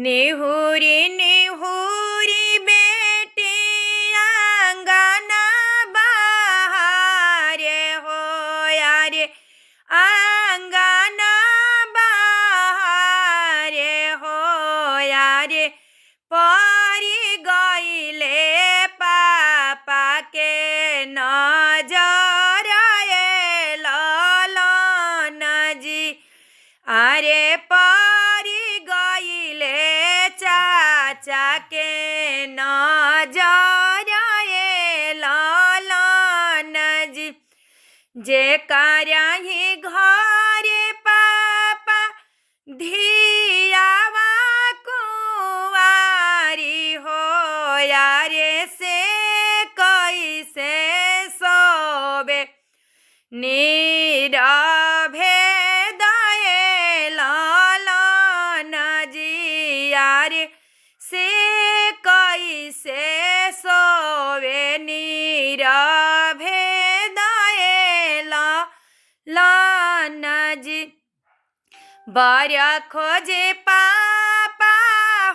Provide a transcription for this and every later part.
नेहुरी नेहुरी बेटी आंगना बहारे हो यारे आंगना बहारे हो यारे परी गईले पापा के नजर ललन जी अरे परी गईले चाचा के नजर ललन जी जे कराही घरे पापा धियावा कुंवारी हो यारे से कैसे सोबे नीरभे से कैसे सोवे नीरभे ललन जी बर खोजे पापा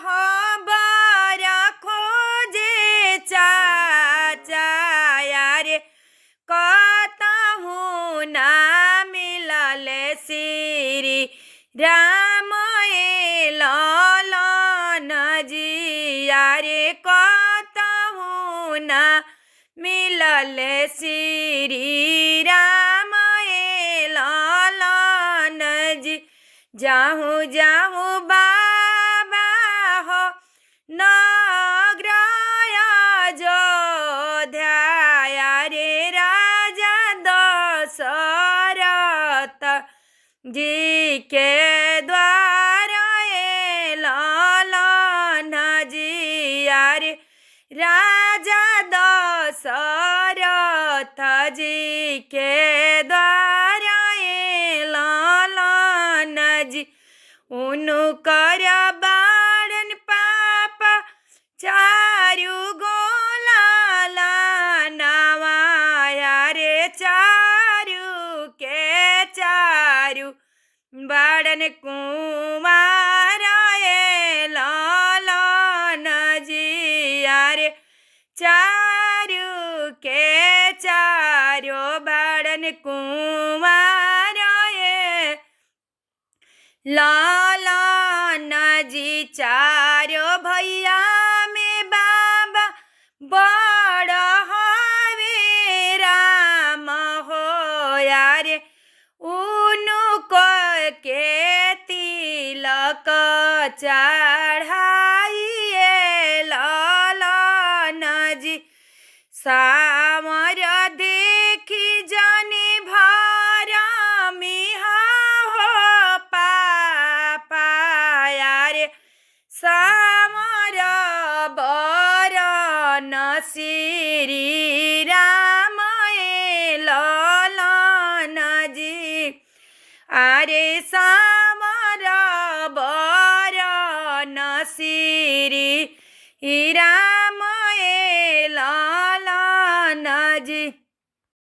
हो बर खोजे चाचा यारे कतहु ना मिलल श्री राम ललन जी यारे कतहु ना मिलल श्री राम ललन जी जाहु जाहु बाबा हो नगर अयोध्या यारे राजा दशरथ जी के द्वार ललन जी यारे राजा दशरथ जी के द्वार ललन जी उनकर बाड़न पापा चारु गोला यारे चारु के चारु बाड़न कुमार ललन जी यारे चारु के चारो बाड़न कुमार ललन जी चारो भैया में बाबा बड़ हवे राम हो यारे उनको के तिलक चढ़ाइए ललन जी सामर देखी जनी भरमिहा हो पापा यारे सामर बरन श्री राम ललन जी अरे सामर बरन श्री राम